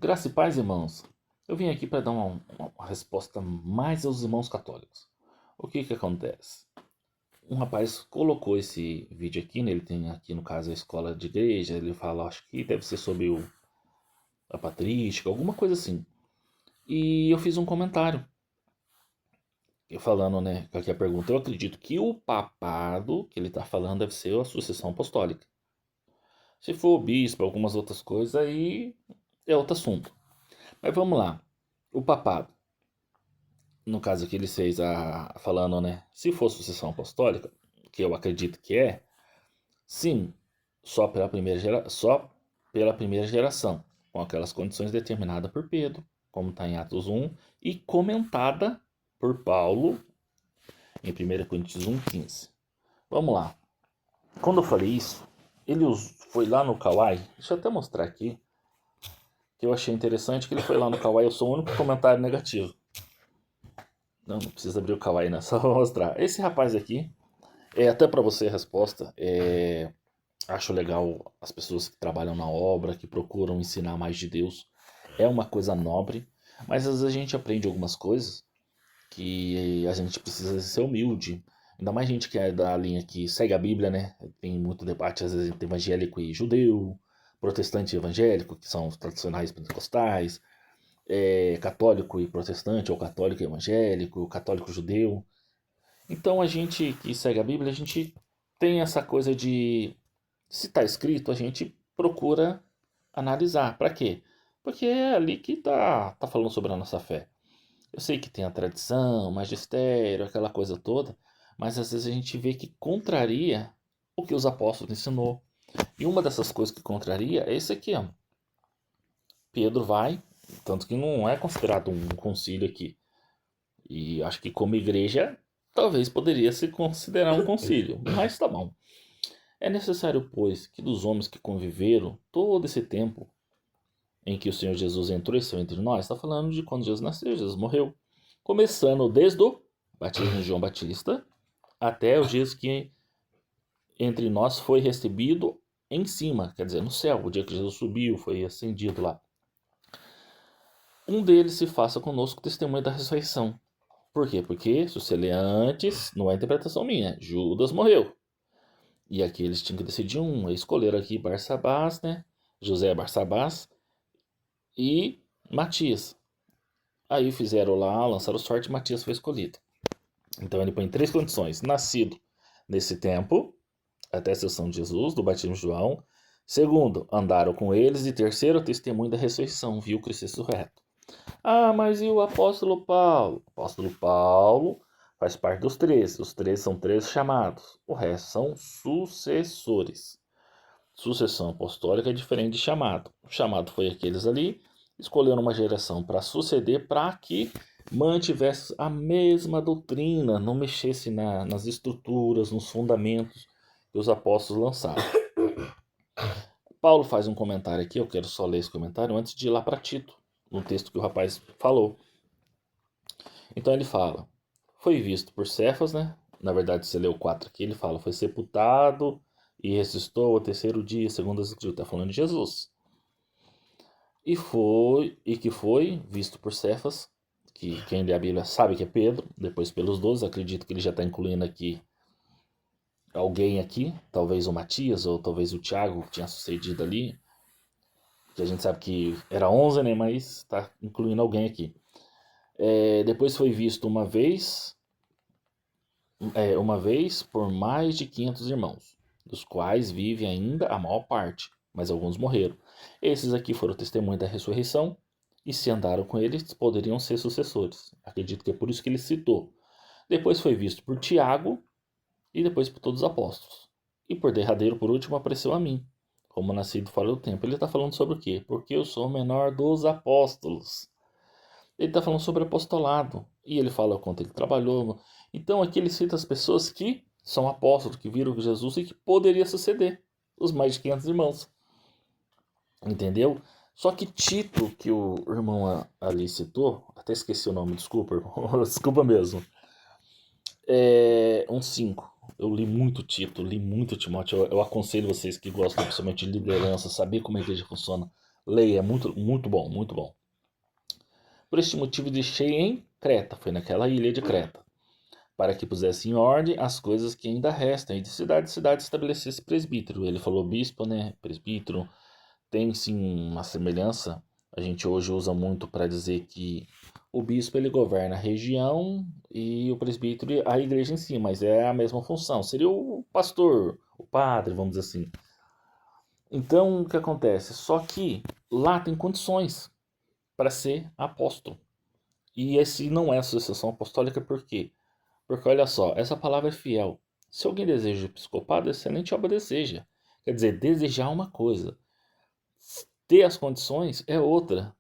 Graça e paz, irmãos. Eu vim aqui para dar uma resposta mais aos irmãos católicos. O que que acontece? Um rapaz colocou esse vídeo aqui, né? Ele tem aqui no caso a escola de igreja, ele fala, acho que deve ser sobre a patrística, alguma coisa assim. E eu fiz um comentário, falando, né, aqui a pergunta, eu acredito que o papado que ele está falando deve ser a sucessão apostólica. Se for o bispo, algumas outras coisas, aí é outro assunto. Mas vamos lá. O papado. No caso aqui ele fez falando, né? Se for sucessão apostólica, que eu acredito que é, sim, só pela primeira geração, com aquelas condições determinadas por Pedro, como está em Atos 1, e comentada por Paulo em 1 Coríntios 1,15. Vamos lá. Quando eu falei isso, foi lá no Kawai, deixa eu até mostrar aqui, que eu achei interessante que ele foi lá no Kawai, eu sou o único comentário negativo. Não precisa abrir o Kawaii, né? Só vou mostrar. Esse rapaz aqui, até para você a resposta, acho legal as pessoas que trabalham na obra, que procuram ensinar mais de Deus. É uma coisa nobre, mas às vezes a gente aprende algumas coisas que a gente precisa ser humilde. Ainda mais gente que é da linha que segue a Bíblia, né? Tem muito debate, às vezes, entre evangélico e judeu, protestante e evangélico, que são os tradicionais pentecostais, católico e protestante, ou católico e evangélico, católico e judeu. Então a gente que segue a Bíblia, a gente tem essa coisa de, se está escrito, a gente procura analisar. Para quê? Porque é ali que tá falando sobre a nossa fé. Eu sei que tem a tradição, o magistério, aquela coisa toda, mas às vezes a gente vê que contraria o que os apóstolos ensinou. E uma dessas coisas que contraria é esse aqui, ó. Pedro vai, tanto que não é considerado um concílio aqui. E acho que como igreja, talvez poderia se considerar um concílio, mas tá bom. É necessário, pois, que dos homens que conviveram todo esse tempo em que o Senhor Jesus entrou e saiu entre nós, está falando de quando Jesus nasceu, Jesus morreu. Começando desde o batismo de João Batista até os dias que entre nós foi recebido em cima, quer dizer, no céu, o dia que Jesus subiu, foi ascendido lá. Um deles se faça conosco testemunha da ressurreição. Por quê? Porque, se você ler antes, não é interpretação minha, Judas morreu. E aqui eles tinham que decidir escolheram aqui Barsabás, né? José Barsabás e Matias. Aí fizeram lá, lançaram sorte e Matias foi escolhido. Então ele põe três condições: nascido nesse tempo, até a ascensão de Jesus, do batismo de João. Segundo, andaram com eles. E terceiro, testemunho da ressurreição, viu Cristo ressurreto. Ah, mas e o apóstolo Paulo? O apóstolo Paulo faz parte dos três. Os três são três chamados. O resto são sucessores. Sucessão apostólica é diferente de chamado. O chamado foi aqueles ali, escolheram uma geração para suceder para que mantivesse a mesma doutrina, não mexesse nas estruturas, nos fundamentos que os apóstolos lançaram. Paulo faz um comentário aqui, eu quero só ler esse comentário antes de ir lá para Tito, no texto que o rapaz falou. Então ele fala, foi visto por Cefas, né? Na verdade, você leu 4 aqui, ele fala, foi sepultado e ressuscitou ao terceiro dia, segundo as escrituras, está falando de Jesus. E que foi visto por Cefas, que quem lê a Bíblia sabe que é Pedro, depois pelos 12, acredito que ele já está incluindo aqui alguém aqui, talvez o Matias ou talvez o Tiago que tinha sucedido ali, que a gente sabe que era 11, né, mas está incluindo alguém aqui. Depois foi visto uma vez por mais de 500 irmãos, dos quais vive ainda a maior parte, mas alguns morreram. Esses aqui foram testemunhas da ressurreição, e se andaram com eles, poderiam ser sucessores. Acredito que é por isso que ele citou. Depois foi visto por Tiago, e depois por todos os apóstolos. E por derradeiro, por último, apareceu a mim, como nascido fora do tempo. Ele está falando sobre o quê? Porque eu sou o menor dos apóstolos. Ele está falando sobre apostolado. E ele fala o quanto ele trabalhou. Então aqui ele cita as pessoas que são apóstolos, que viram Jesus e que poderia suceder. Os mais de 500 irmãos. Entendeu? Só que Tito, que o irmão ali citou, até esqueci o nome, desculpa, irmão, desculpa mesmo. 5. Eu li muito Tito, li muito Timóteo. Eu aconselho vocês que gostam principalmente de liderança, saber como a igreja funciona. Leia, é muito, muito bom, muito bom. Por este motivo deixei em Creta, foi naquela ilha de Creta, para que pusesse em ordem as coisas que ainda restam, e de cidade em cidade estabelecesse presbítero. Ele falou bispo, né? Presbítero. Tem sim uma semelhança. A gente hoje usa muito para dizer que o bispo ele governa a região e o presbítero a igreja em si, mas é a mesma função. Seria o pastor, o padre, vamos dizer assim. Então, o que acontece? Só que lá tem condições para ser apóstolo. E esse não é a sucessão apostólica, por quê? Porque olha só, essa palavra é fiel. Se alguém deseja o episcopado, excelente obra deseja. Quer dizer, desejar uma coisa, ter as condições é outra.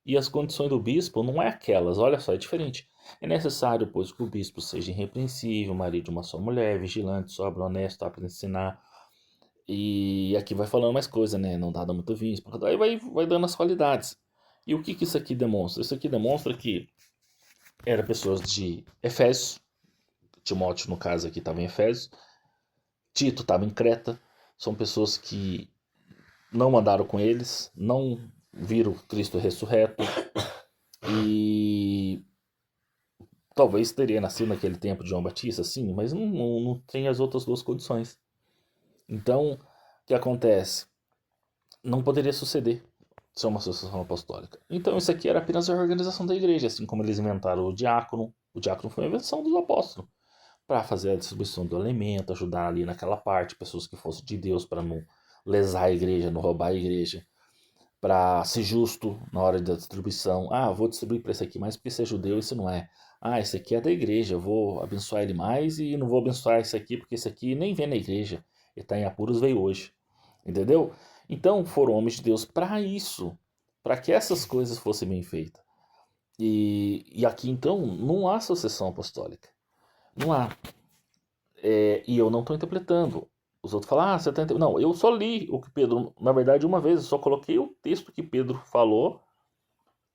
E as condições do bispo não é aquelas, olha só, é diferente. É necessário, pois, que o bispo seja irrepreensível, marido de uma só mulher, vigilante, sóbrio, honesto, apto a ensinar. E aqui vai falando mais coisa, né? Não dá muito vinho, aí vai dando as qualidades. E o que, que isso aqui demonstra? Isso aqui demonstra que eram pessoas de Efésios, Timóteo, no caso aqui, estava em Efésios, Tito estava em Creta, são pessoas que não andaram com eles, não viram Cristo ressurreto e talvez teria nascido naquele tempo de João Batista, sim, mas não tem as outras duas condições. Então, o que acontece? Não poderia suceder ser uma associação apostólica. Então, isso aqui era apenas a organização da igreja, assim como eles inventaram o diácono. O diácono foi uma invenção dos apóstolos para fazer a distribuição do alimento, ajudar ali naquela parte, pessoas que fossem de Deus, para não lesar a igreja, não roubar a igreja, para ser justo na hora da distribuição. Ah, vou distribuir para esse aqui mais porque esse é judeu, esse não é. Ah, esse aqui é da igreja, eu vou abençoar ele mais e não vou abençoar esse aqui porque esse aqui nem vem na igreja. Ele está em apuros, veio hoje. Entendeu? Então foram homens de Deus para isso, para que essas coisas fossem bem feitas. E aqui então não há sucessão apostólica. Não há. E eu não estou interpretando. Os outros falam, ah, você está interpretando. Não, eu só li o que Pedro, na verdade, uma vez, eu só coloquei o texto que Pedro falou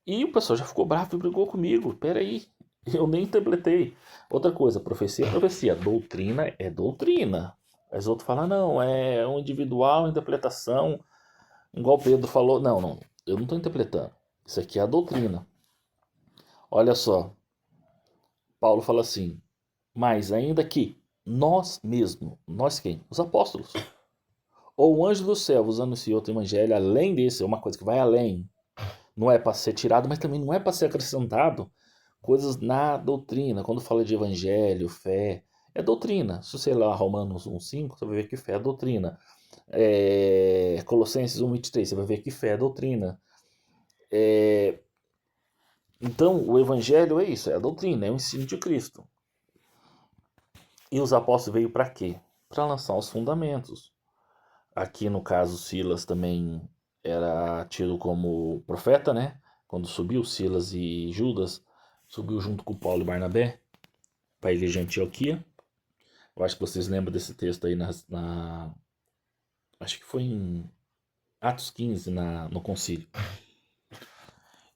e o pessoal já ficou bravo e brigou comigo. Peraí, eu nem interpretei. Outra coisa, profecia é profecia, doutrina é doutrina. Os outros falam, não, é um individual, interpretação, igual Pedro falou. Não, não, eu não estou interpretando. Isso aqui é a doutrina. Olha só, Paulo fala assim, mas ainda que nós mesmos, nós quem? Os apóstolos. Ou o anjo do céu vos anunciou outro evangelho além desse, é uma coisa que vai além. Não é para ser tirado, mas também não é para ser acrescentado coisas na doutrina. Quando fala de evangelho, fé, é doutrina. Se você ler Romanos 1,5, você vai ver que fé é doutrina. Colossenses 1,23, você vai ver que fé é doutrina. Então, o evangelho é isso, é a doutrina, é o ensino de Cristo. E os apóstolos veio para quê? Para lançar os fundamentos. Aqui no caso Silas também era tido como profeta, né? Quando subiu Silas e Judas, subiu junto com Paulo e Barnabé para a igreja de Antioquia. Eu acho que vocês lembram desse texto aí acho que foi em Atos 15, no concílio.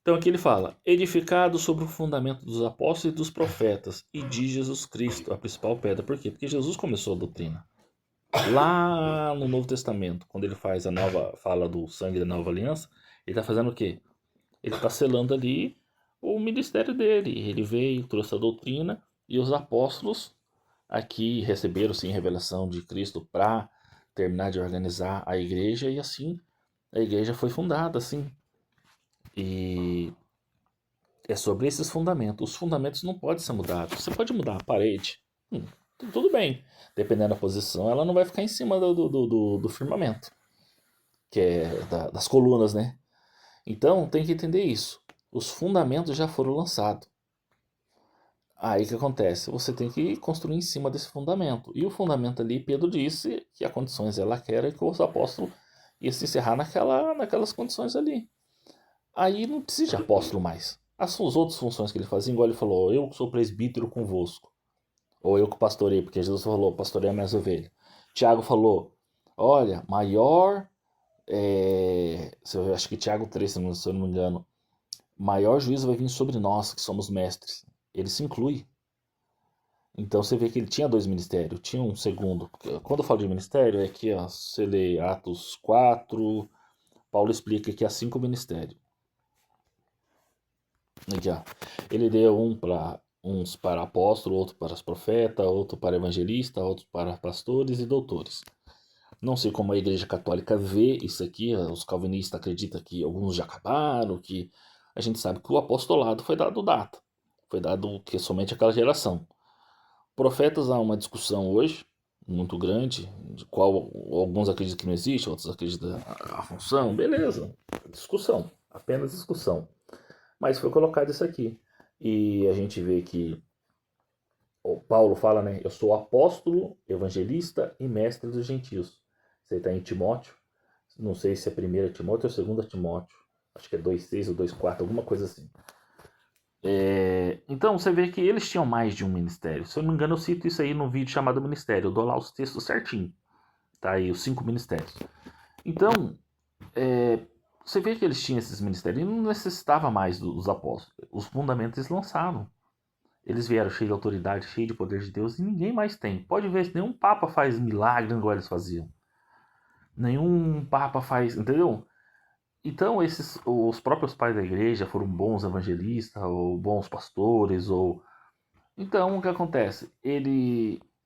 Então aqui ele fala, edificado sobre o fundamento dos apóstolos e dos profetas e de Jesus Cristo, a principal pedra. Por quê? Porque Jesus começou a doutrina. Lá no Novo Testamento, quando ele faz fala do sangue da nova aliança, ele está fazendo o quê? Ele está selando ali o ministério dele. Ele veio, trouxe a doutrina e os apóstolos aqui receberam sim revelação de Cristo para terminar de organizar a igreja e assim a igreja foi fundada, assim. E é sobre esses fundamentos. Os fundamentos não podem ser mudados. Você pode mudar a parede, tudo bem. Dependendo da posição, ela não vai ficar em cima do firmamento, que é das colunas, né? Então tem que entender isso. Os fundamentos já foram lançados. Aí o que acontece? Você tem que construir em cima desse fundamento. E o fundamento ali, Pedro disse que as condições ela quer e que os apóstolos iam se encerrar naquelas condições ali. Aí não precisa de apóstolo mais. As outras funções que ele fazia, igual ele falou, eu que sou presbítero convosco. Ou eu que pastorei, porque Jesus falou, pastorei as minhas ovelhas. Tiago falou, olha, maior, eu acho que Tiago 3, se eu não me engano, maior juízo vai vir sobre nós, que somos mestres. Ele se inclui. Então você vê que ele tinha dois ministérios, tinha um segundo. Quando eu falo de ministério, é que ó, você lê Atos 4, Paulo explica que há 5 ministérios. Aqui, ó. Ele deu uns para apóstolo, outro para profeta, outro para evangelista, outro para pastores e doutores. Não sei como a Igreja Católica vê isso aqui. Os calvinistas acreditam que alguns já acabaram, que a gente sabe que o apostolado foi dado data. Foi dado que somente aquela geração. Profetas, há uma discussão hoje muito grande, de qual alguns acreditam que não existe, outros acreditam a função. Beleza, discussão, apenas discussão. Mas foi colocado isso aqui. E a gente vê que o Paulo fala, né? Eu sou apóstolo, evangelista e mestre dos gentios. Você está em Timóteo. Não sei se é 1 Timóteo ou 2 Timóteo. Acho que é 2,6 ou 2,4, alguma coisa assim. Então você vê que eles tinham mais de um ministério. Se eu não me engano, eu cito isso aí no vídeo chamado Ministério. Eu dou lá os textos certinho. Tá aí os 5 ministérios. Então, você vê que eles tinham esses ministérios e não necessitava mais dos apóstolos. Os fundamentos eles lançaram. Eles vieram cheios de autoridade, cheios de poder de Deus e ninguém mais tem. Pode ver, nenhum papa faz milagre igual eles faziam. Nenhum papa faz, entendeu? Então os próprios pais da igreja foram bons evangelistas ou bons pastores ou então o que acontece?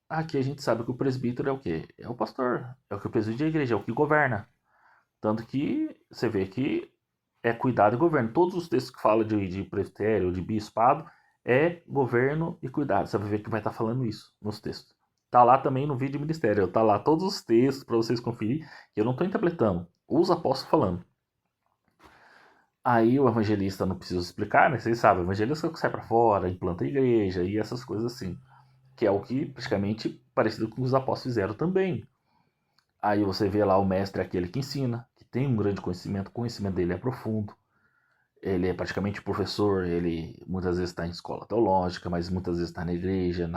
Aqui a gente sabe que o presbítero é o quê? É o pastor, é o que preside a igreja, é o que governa. Tanto que você vê que é cuidado e governo. Todos os textos que falam de presbitério, de bispado, é governo e cuidado. Você vai ver que vai estar falando isso nos textos. Tá lá também no vídeo ministério. Tá lá todos os textos para vocês conferir. Eu não estou interpretando. Os apóstolos falando. Aí o evangelista não precisa explicar, né? Vocês sabem, o evangelista é o que sai para fora, implanta a igreja e essas coisas assim. Que é o que praticamente parecido com os apóstolos fizeram também. Aí você vê lá o mestre é aquele que ensina, que tem um grande conhecimento, o conhecimento dele é profundo. Ele é praticamente professor, ele muitas vezes está em escola teológica, mas muitas vezes está na igreja,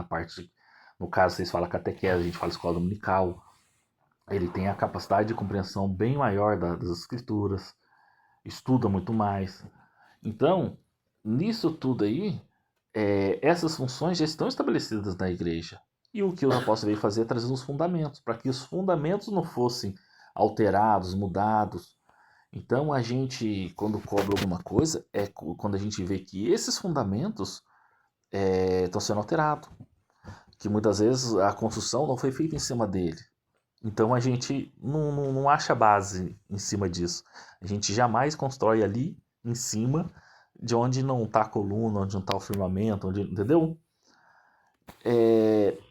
no caso vocês falam catequese, a gente fala escola dominical. Ele tem a capacidade de compreensão bem maior das escrituras, estuda muito mais. Então, nisso tudo aí, essas funções já estão estabelecidas na igreja. E o que o apóstolo veio fazer é trazer os fundamentos, para que os fundamentos não fossem alterados, mudados. Então a gente, quando cobra alguma coisa, é quando a gente vê que esses fundamentos estão sendo alterados. Que muitas vezes a construção não foi feita em cima dele. Então a gente não acha base em cima disso. A gente jamais constrói ali em cima de onde não está a coluna, onde não está o firmamento, entendeu?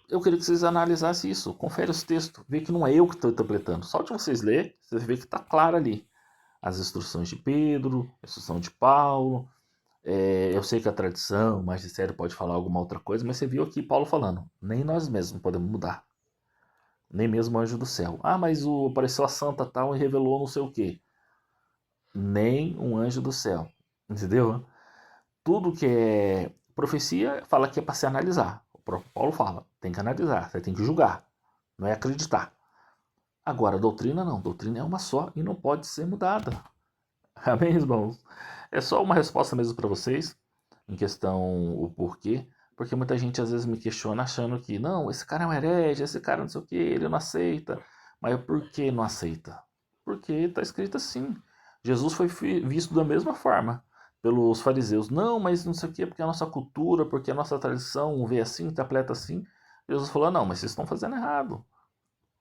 Eu queria que vocês analisassem isso. Confere os textos, vê que não é eu que estou interpretando. Só de vocês lerem, você vê que está claro ali. As instruções de Pedro, a instrução de Paulo. Eu sei que a tradição, o magistério pode falar alguma outra coisa, mas você viu aqui Paulo falando. Nem nós mesmos podemos mudar. Nem mesmo o anjo do céu. Ah, mas apareceu a santa tal e revelou não sei o quê. Nem um anjo do céu. Entendeu? Tudo que é profecia fala que é para se analisar. O próprio Paulo fala, tem que analisar, você tem que julgar, não é acreditar. Agora, a doutrina não, a doutrina é uma só e não pode ser mudada. Amém, irmãos? É só uma resposta mesmo para vocês, em questão o porquê, porque muita gente às vezes me questiona achando que, não, esse cara é um herege, esse cara não sei o que, ele não aceita. Mas por que não aceita? Porque está escrito assim. Jesus foi visto da mesma forma pelos fariseus. Não, mas não sei o que, porque a nossa cultura, porque a nossa tradição vê assim, interpreta assim. Jesus falou, não, mas vocês estão fazendo errado.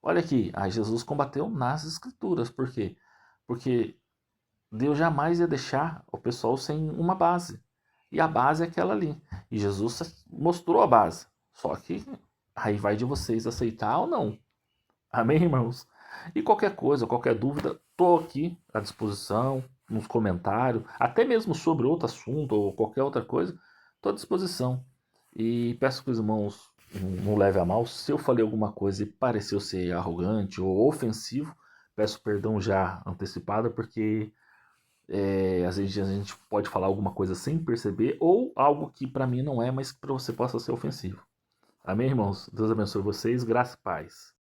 Olha aqui, aí Jesus combateu nas escrituras. Por quê? Porque Deus jamais ia deixar o pessoal sem uma base. E a base é aquela ali. E Jesus mostrou a base. Só que aí vai de vocês aceitar ou não. Amém, irmãos? E qualquer coisa, qualquer dúvida, estou aqui à disposição, nos comentários, até mesmo sobre outro assunto ou qualquer outra coisa, estou à disposição. E peço que os irmãos não levem a mal. Se eu falei alguma coisa e pareceu ser arrogante ou ofensivo, peço perdão já antecipado, porque às vezes a gente pode falar alguma coisa sem perceber, ou algo que para mim não é, mas que para você possa ser ofensivo. Amém, irmãos? Deus abençoe vocês, graça e paz.